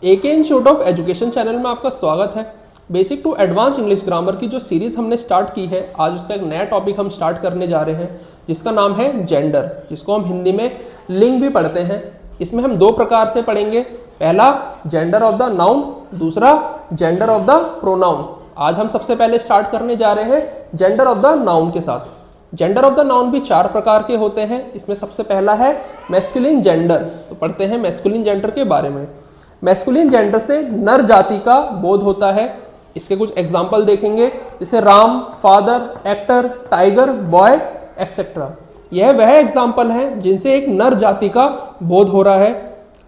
AK institute of education channel में आपका स्वागत है। Basic to advance English grammar की जो सीरीज़ हमने स्टार्ट की है, आज उसका एक नया टॉपिक हम स्टार्ट करने जा रहे हैं जिसका नाम है जेंडर, जिसको हम हिंदी में लिंग भी पढ़ते हैं। इसमें हम दो प्रकार से पढ़ेंगे, पहला जेंडर ऑफ द नाउन, दूसरा जेंडर ऑफ द प्रोनाउन। आज हम सबसे पहले स्टार्ट करने जा रहे हैं जेंडर ऑफ द नाउन के साथ। जेंडर ऑफ द नाउन भी चार प्रकार के होते हैं। इसमें सबसे पहला है मैस्कुलिन जेंडर। तो पढ़ते हैं मैस्कुलिन जेंडर के बारे में। मैस्कुलिन जेंडर से नर जाति का बोध होता है। इसके कुछ एग्जाम्पल देखेंगे, जैसे Ram, father, actor, tiger, boy etcetera. यह वह एग्जाम्पल हैं जिनसे एक नर जाति का बोध हो रहा है।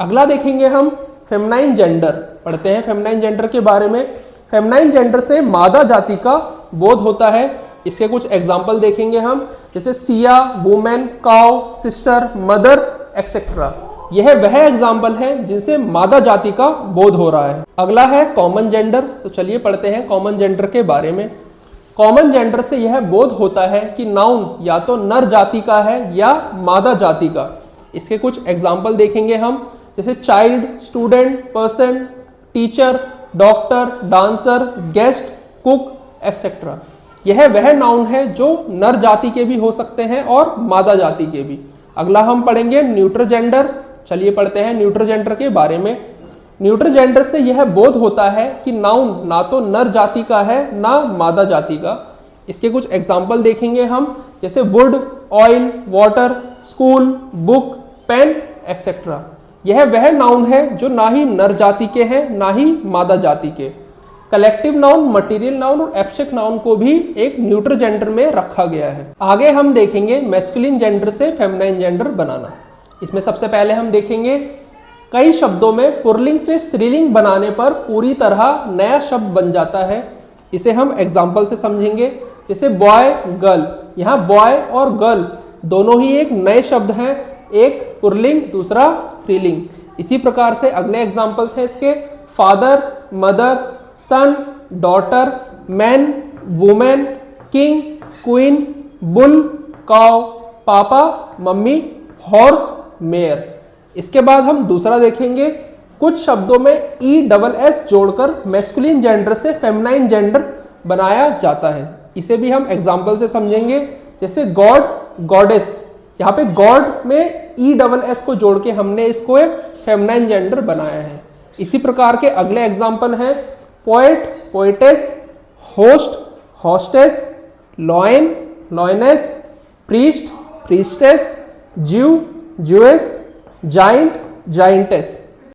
अगला देखेंगे हम फेमिनाइन जेंडर। पढ़ते हैं फेमिनाइन जेंडर के बारे में। फेमिनाइन जेंडर से मादा जाति का बोध होता है। इसके कुछ एग्जाम्पल देखेंगे हम, जैसे Siya, women, cow, sister, mother etcetera. यह वह एग्जाम्पल है जिनसे मादा जाति का बोध हो रहा है। अगला है कॉमन जेंडर। तो चलिए पढ़ते हैं कॉमन जेंडर के बारे में। कॉमन जेंडर से यह बोध होता है कि नाउन या तो नर जाति का है या मादा जाति का। इसके कुछ एग्जाम्पल देखेंगे हम, जैसे child, student, person, teacher, doctor, dancer, guest, cook etcetera. यह वह नाउन है जो नर जाति के भी हो सकते हैं और मादा जाति के भी। अगला हम पढ़ेंगे न्यूट्रल जेंडर। चलिए पढ़ते हैं न्यूट्रल जेंडर के बारे में। न्यूट्रल जेंडर से यह बोध होता है कि नाउन ना तो नर जाति का है ना मादा जाति का। इसके कुछ एग्जाम्पल देखेंगे हम, जैसे wood, oil, water, school, book, pen etcetera. यह वह नाउन है जो ना ही नर जाति के हैं ना ही मादा जाति के। कलेक्टिव नाउन, मटेरियल नाउन और एब्स्ट्रैक्ट नाउन को भी एक न्यूट्रल जेंडर में रखा गया है। आगे हम देखेंगे मैस्कुलिन जेंडर से फेमिनाइन जेंडर बनाना। इसमें सबसे पहले हम देखेंगे कई शब्दों में पुल्लिंग से स्त्रीलिंग बनाने पर पूरी तरह नया शब्द बन जाता है। इसे हम एग्जाम्पल से समझेंगे, जैसे बॉय, गर्ल। यहाँ बॉय और गर्ल दोनों ही एक नए शब्द हैं, एक पुल्लिंग दूसरा स्त्रीलिंग। इसी प्रकार से अगले एग्जाम्पल्स हैं इसके, father, mother, son, daughter, man, woman, king, queen, bull, cow, papa, mummy, horse, mare. इसके बाद हम दूसरा देखेंगे, कुछ शब्दों में ESS जोड़कर मैस्कुलिन जेंडर से फेमिनाइन जेंडर बनाया जाता है। इसे भी हम एग्जाम्पल से समझेंगे, जैसे गॉड, गॉडेस। यहाँ पे गॉड में ESS को जोड़ के हमने इसको एक फेमिनाइन जेंडर बनाया है। इसी प्रकार के अगले एग्जाम्पल हैं poet, poetess, host, hostess, lion, lioness, priest, priestess, ज्यू, ज्यूएस, जाइंट, जाइंटेस।